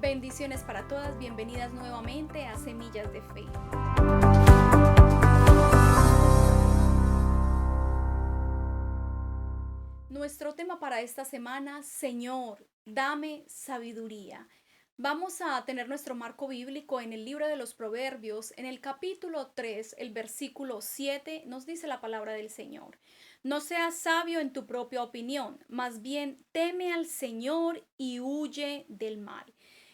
Bendiciones para todas, bienvenidas nuevamente a Semillas de Fe. Nuestro tema para esta semana, Señor, dame sabiduría. Vamos a tener nuestro marco bíblico en el libro de los Proverbios, en el capítulo 3, el versículo 7, nos dice la palabra del Señor. No seas sabio en tu propia opinión, más bien teme al Señor y huye del mal.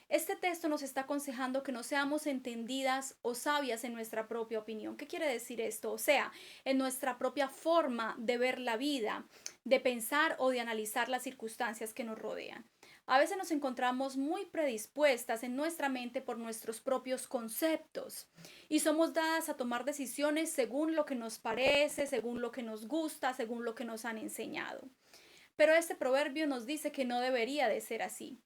Este texto nos está aconsejando que no seamos entendidas o sabias en nuestra propia opinión. ¿Qué quiere decir esto? O sea, en nuestra propia forma de ver la vida, de pensar o de analizar las circunstancias que nos rodean. A veces nos encontramos muy predispuestas en nuestra mente por nuestros propios conceptos y somos dadas a tomar decisiones según lo que nos parece, según lo que nos gusta, según lo que nos han enseñado. Pero este proverbio nos dice que no debería de ser así.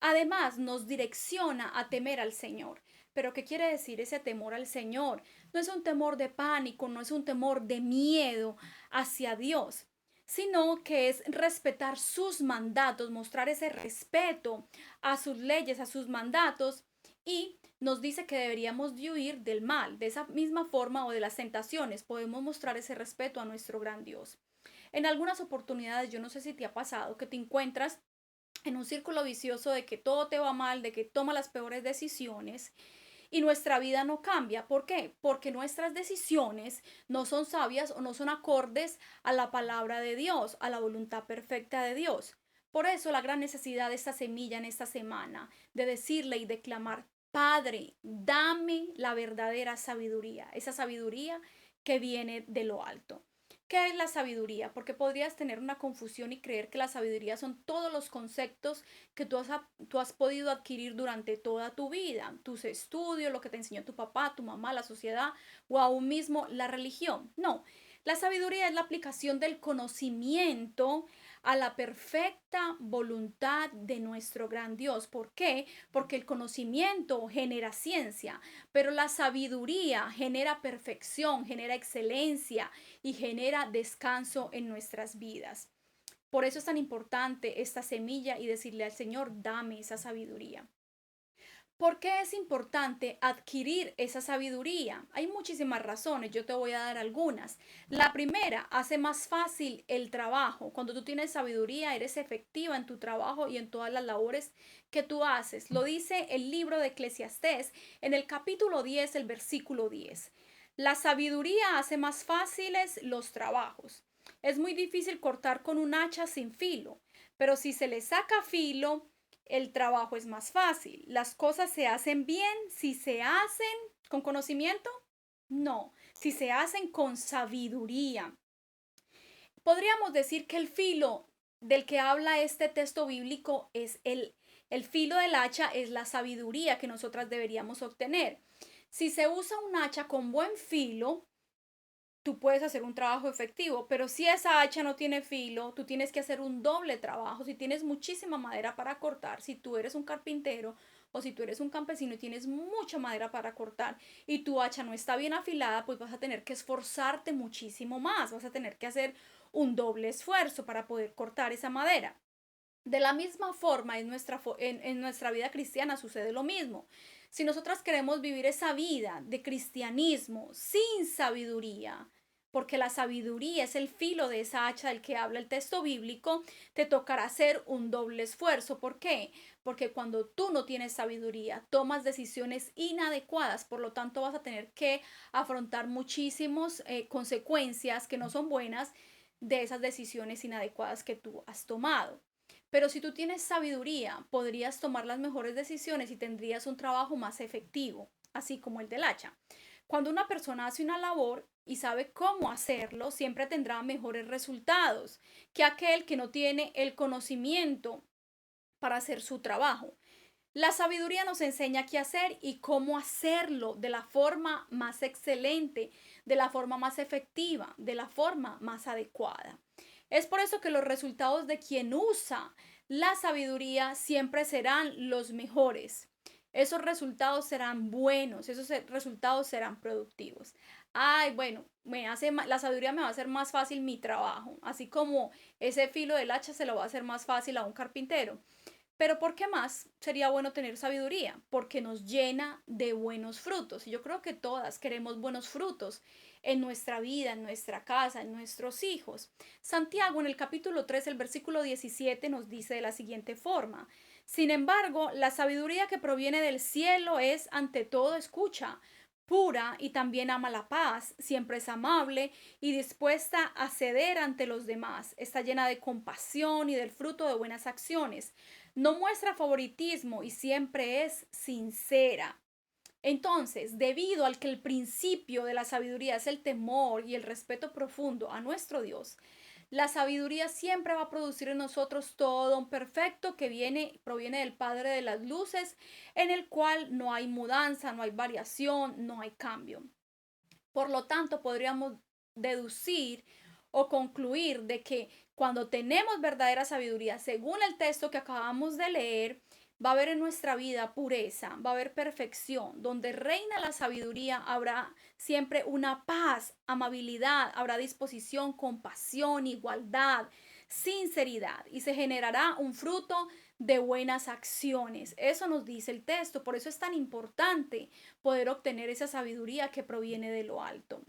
Además, nos direcciona a temer al Señor. Pero ¿qué quiere decir ese temor al Señor? No es un temor de pánico, no es un temor de miedo hacia Dios, sino que es respetar sus mandatos, mostrar ese respeto a sus leyes, a sus mandatos, y nos dice que deberíamos de huir del mal. De esa misma forma o de las tentaciones podemos mostrar ese respeto a nuestro gran Dios. En algunas oportunidades, yo no sé si te ha pasado que te encuentras en un círculo vicioso de que todo te va mal, de que toma las peores decisiones y nuestra vida no cambia. ¿Por qué? Porque nuestras decisiones no son sabias o no son acordes a la palabra de Dios, a la voluntad perfecta de Dios. Por eso la gran necesidad de esta semilla en esta semana, de decirle y declamar, Padre, dame la verdadera sabiduría, esa sabiduría que viene de lo alto. ¿Qué es la sabiduría? Porque podrías tener una confusión y creer que la sabiduría son todos los conceptos que tú has podido adquirir durante toda tu vida, tus estudios, lo que te enseñó tu papá, tu mamá, la sociedad o aún mismo la religión. No, la sabiduría es la aplicación del conocimiento a la perfecta voluntad de nuestro gran Dios. ¿Por qué? Porque el conocimiento genera ciencia, pero la sabiduría genera perfección, genera excelencia y genera descanso en nuestras vidas. Por eso es tan importante esta semilla y decirle al Señor, dame esa sabiduría. ¿Por qué es importante adquirir esa sabiduría? Hay muchísimas razones, yo te voy a dar algunas. La primera, hace más fácil el trabajo. Cuando tú tienes sabiduría, eres efectiva en tu trabajo y en todas las labores que tú haces. Lo dice el libro de Eclesiastés en el capítulo 10, el versículo 10. La sabiduría hace más fáciles los trabajos. Es muy difícil cortar con un hacha sin filo, pero si se le saca filo, el trabajo es más fácil. Las cosas se hacen bien si se hacen con conocimiento. No, si se hacen con sabiduría. Podríamos decir que el filo del que habla este texto bíblico es el filo del hacha, es la sabiduría que nosotras deberíamos obtener. Si se usa un hacha con buen filo, tú puedes hacer un trabajo efectivo, pero si esa hacha no tiene filo, tú tienes que hacer un doble trabajo. Si tienes muchísima madera para cortar, si tú eres un carpintero o si tú eres un campesino y tienes mucha madera para cortar y tu hacha no está bien afilada, pues vas a tener que esforzarte muchísimo más, vas a tener que hacer un doble esfuerzo para poder cortar esa madera. De la misma forma, en nuestra vida cristiana sucede lo mismo. Si nosotras queremos vivir esa vida de cristianismo sin sabiduría, porque la sabiduría es el filo de esa hacha del que habla el texto bíblico, te tocará hacer un doble esfuerzo. ¿Por qué? Porque cuando tú no tienes sabiduría, tomas decisiones inadecuadas, por lo tanto vas a tener que afrontar muchísimas consecuencias que no son buenas de esas decisiones inadecuadas que tú has tomado. Pero si tú tienes sabiduría, podrías tomar las mejores decisiones y tendrías un trabajo más efectivo, así como el del hacha. Cuando una persona hace una labor y sabe cómo hacerlo, siempre tendrá mejores resultados que aquel que no tiene el conocimiento para hacer su trabajo. La sabiduría nos enseña qué hacer y cómo hacerlo de la forma más excelente, de la forma más efectiva, de la forma más adecuada. Es por eso que los resultados de quien usa la sabiduría siempre serán los mejores. Esos resultados serán buenos, esos resultados serán productivos. Ay, bueno, la sabiduría me va a hacer más fácil mi trabajo, así como ese filo del hacha se lo va a hacer más fácil a un carpintero. Pero ¿por qué más sería bueno tener sabiduría? Porque nos llena de buenos frutos. Y yo creo que todas queremos buenos frutos en nuestra vida, en nuestra casa, en nuestros hijos. Santiago en el capítulo 3, el versículo 17 nos dice de la siguiente forma: sin embargo, la sabiduría que proviene del cielo es ante todo escucha, pura y también ama la paz, siempre es amable y dispuesta a ceder ante los demás. Está llena de compasión y del fruto de buenas acciones. No muestra favoritismo y siempre es sincera. Entonces, debido al que el principio de la sabiduría es el temor y el respeto profundo a nuestro Dios, la sabiduría siempre va a producir en nosotros todo un perfecto que proviene del Padre de las luces, en el cual no hay mudanza, no hay variación, no hay cambio. Por lo tanto, podríamos deducir o concluir de que cuando tenemos verdadera sabiduría, según el texto que acabamos de leer, va a haber en nuestra vida pureza, va a haber perfección. Donde reina la sabiduría habrá siempre una paz, amabilidad, habrá disposición, compasión, igualdad, sinceridad y se generará un fruto de buenas acciones. Eso nos dice el texto. Por eso es tan importante poder obtener esa sabiduría que proviene de lo alto.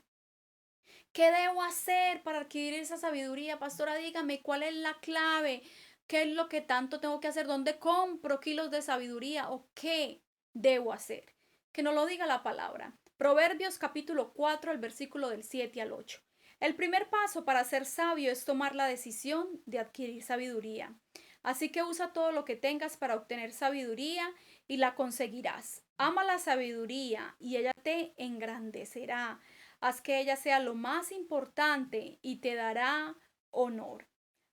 ¿Qué debo hacer para adquirir esa sabiduría? Pastora, dígame cuál es la clave, qué es lo que tanto tengo que hacer, dónde compro kilos de sabiduría o qué debo hacer. Que nos lo diga la palabra. Proverbios capítulo 4, el versículo del 7 al 8. El primer paso para ser sabio es tomar la decisión de adquirir sabiduría. Así que usa todo lo que tengas para obtener sabiduría y la conseguirás. Ama la sabiduría y ella te engrandecerá. Haz que ella sea lo más importante y te dará honor.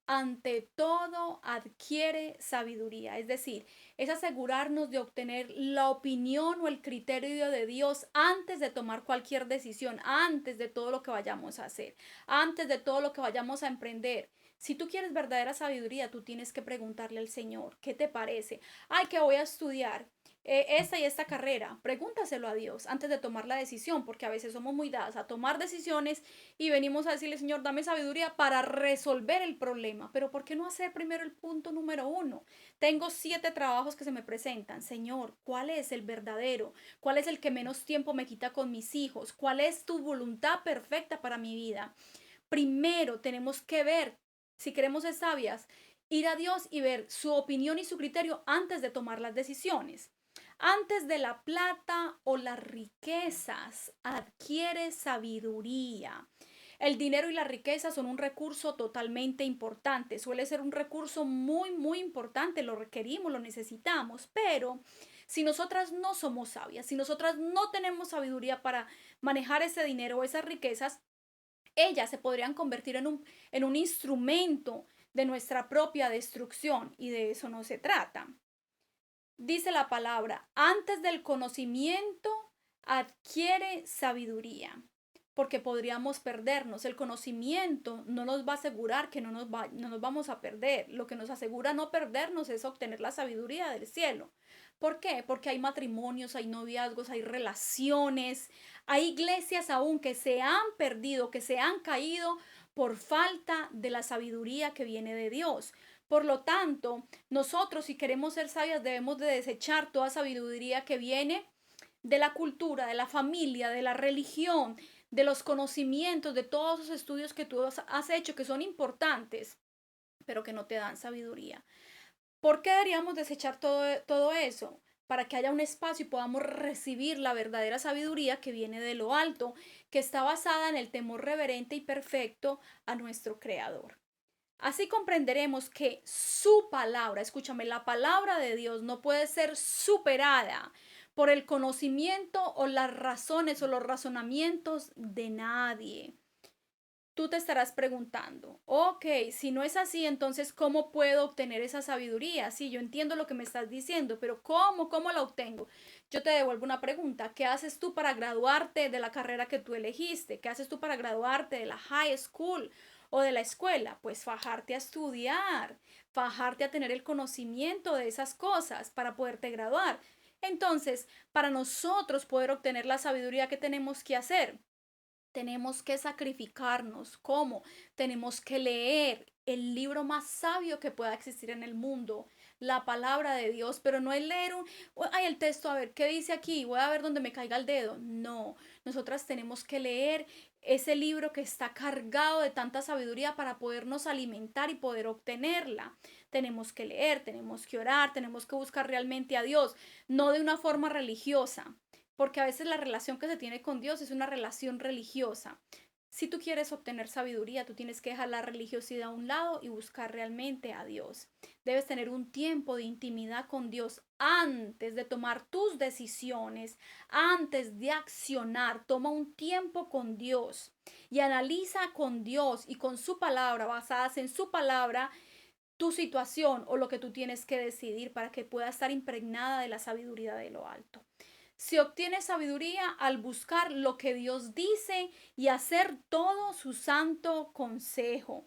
Ante todo, adquiere sabiduría. Es decir, es asegurarnos de obtener la opinión o el criterio de Dios antes de tomar cualquier decisión, antes de todo lo que vayamos a hacer, antes de todo lo que vayamos a emprender. Si tú quieres verdadera sabiduría, tú tienes que preguntarle al Señor, ¿qué te parece? Ay, que voy a estudiar esta y esta carrera. Pregúntaselo a Dios antes de tomar la decisión, porque a veces somos muy dadas a tomar decisiones y venimos a decirle, Señor, dame sabiduría para resolver el problema. Pero ¿por qué no hacer primero el punto número uno? Tengo 7 trabajos que se me presentan. Señor, ¿cuál es el verdadero? ¿Cuál es el que menos tiempo me quita con mis hijos? ¿Cuál es tu voluntad perfecta para mi vida? Primero tenemos que ver, si queremos ser sabias, ir a Dios y ver su opinión y su criterio antes de tomar las decisiones. Antes de la plata o las riquezas, adquiere sabiduría. El dinero y la riqueza son un recurso totalmente importante, suele ser un recurso muy, muy importante, lo requerimos, lo necesitamos, pero si nosotras no somos sabias, si nosotras no tenemos sabiduría para manejar ese dinero o esas riquezas, ellas se podrían convertir en un instrumento de nuestra propia destrucción y de eso no se trata. Dice la palabra, antes del conocimiento adquiere sabiduría, porque podríamos perdernos. El conocimiento no nos va a asegurar que no nos vamos a perder. Lo que nos asegura no perdernos es obtener la sabiduría del cielo. ¿Por qué? Porque hay matrimonios, hay noviazgos, hay relaciones, hay iglesias aún que se han perdido, que se han caído por falta de la sabiduría que viene de Dios. Por lo tanto, nosotros si queremos ser sabias debemos de desechar toda sabiduría que viene de la cultura, de la familia, de la religión, de los conocimientos, de todos esos estudios que tú has hecho que son importantes, pero que no te dan sabiduría. ¿Por qué deberíamos desechar todo eso? Para que haya un espacio y podamos recibir la verdadera sabiduría que viene de lo alto, que está basada en el temor reverente y perfecto a nuestro Creador. Así comprenderemos que su palabra, escúchame, la palabra de Dios no puede ser superada por el conocimiento o las razones o los razonamientos de nadie. Tú te estarás preguntando, ok, si no es así, entonces ¿cómo puedo obtener esa sabiduría? Sí, yo entiendo lo que me estás diciendo, pero ¿cómo la obtengo? Yo te devuelvo una pregunta, ¿qué haces tú para graduarte de la carrera que tú elegiste? ¿Qué haces tú para graduarte de la high school o de la escuela? Pues fajarte a estudiar, fajarte a tener el conocimiento de esas cosas para poderte graduar. Entonces, para nosotros poder obtener la sabiduría, ¿qué tenemos que hacer? Tenemos que sacrificarnos. ¿Cómo? Tenemos que leer el libro más sabio que pueda existir en el mundo, la palabra de Dios, pero no es leer el texto, a ver, ¿qué dice aquí? Voy a ver dónde me caiga el dedo. No, nosotras tenemos que leer ese libro que está cargado de tanta sabiduría para podernos alimentar y poder obtenerla. Tenemos que leer, tenemos que orar, tenemos que buscar realmente a Dios, no de una forma religiosa, porque a veces la relación que se tiene con Dios es una relación religiosa. Si tú quieres obtener sabiduría, tú tienes que dejar la religiosidad a un lado y buscar realmente a Dios. Debes tener un tiempo de intimidad con Dios antes de tomar tus decisiones, antes de accionar. Toma un tiempo con Dios y analiza con Dios y con su palabra, basadas en su palabra, tu situación o lo que tú tienes que decidir para que pueda estar impregnada de la sabiduría de lo alto. Se obtiene sabiduría al buscar lo que Dios dice y hacer todo su santo consejo.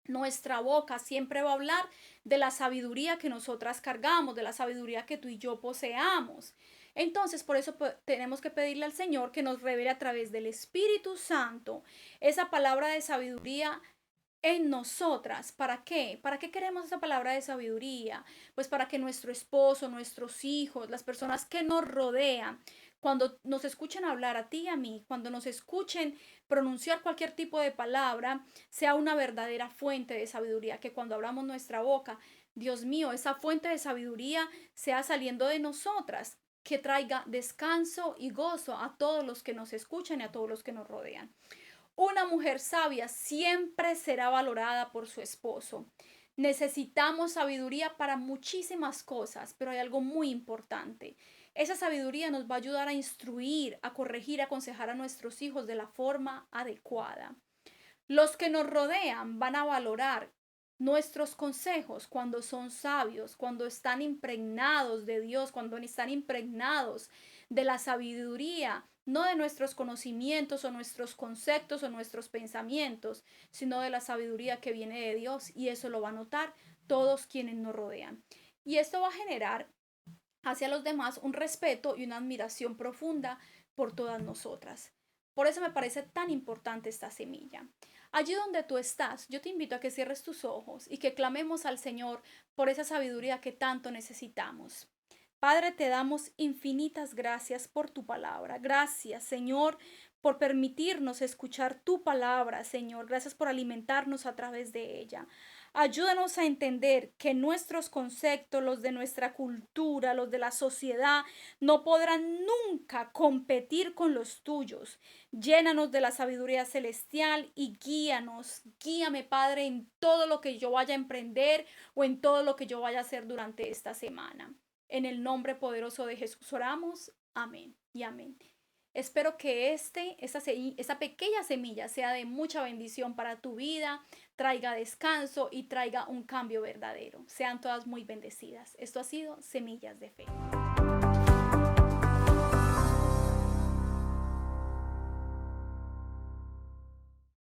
Nuestra boca siempre va a hablar de la sabiduría que nosotras cargamos, de la sabiduría que tú y yo poseamos. Entonces, por eso tenemos que pedirle al Señor que nos revele a través del Espíritu Santo esa palabra de sabiduría en nosotras. ¿Para qué? ¿Para qué queremos esa palabra de sabiduría? Pues para que nuestro esposo, nuestros hijos, las personas que nos rodean, cuando nos escuchen hablar a ti y a mí, cuando nos escuchen pronunciar cualquier tipo de palabra, sea una verdadera fuente de sabiduría, que cuando abramos nuestra boca, Dios mío, esa fuente de sabiduría sea saliendo de nosotras, que traiga descanso y gozo a todos los que nos escuchan y a todos los que nos rodean. Una mujer sabia siempre será valorada por su esposo. Necesitamos sabiduría para muchísimas cosas, pero hay algo muy importante. Esa sabiduría nos va a ayudar a instruir, a corregir, a aconsejar a nuestros hijos de la forma adecuada. Los que nos rodean van a valorar nuestros consejos cuando son sabios, cuando están impregnados de Dios, cuando están impregnados de la sabiduría, no de nuestros conocimientos o nuestros conceptos o nuestros pensamientos, sino de la sabiduría que viene de Dios, y eso lo va a notar todos quienes nos rodean. Y esto va a generar hacia los demás un respeto y una admiración profunda por todas nosotras. Por eso me parece tan importante esta semilla. Allí donde tú estás, yo te invito a que cierres tus ojos y que clamemos al Señor por esa sabiduría que tanto necesitamos. Padre, te damos infinitas gracias por tu palabra. Gracias, Señor, por permitirnos escuchar tu palabra, Señor. Gracias por alimentarnos a través de ella. Ayúdanos a entender que nuestros conceptos, los de nuestra cultura, los de la sociedad, no podrán nunca competir con los tuyos. Llénanos de la sabiduría celestial y guíanos. Guíame, Padre, en todo lo que yo vaya a emprender o en todo lo que yo vaya a hacer durante esta semana. En el nombre poderoso de Jesús oramos. Amén y amén. Espero que esta pequeña semilla sea de mucha bendición para tu vida, traiga descanso y traiga un cambio verdadero. Sean todas muy bendecidas. Esto ha sido Semillas de Fe.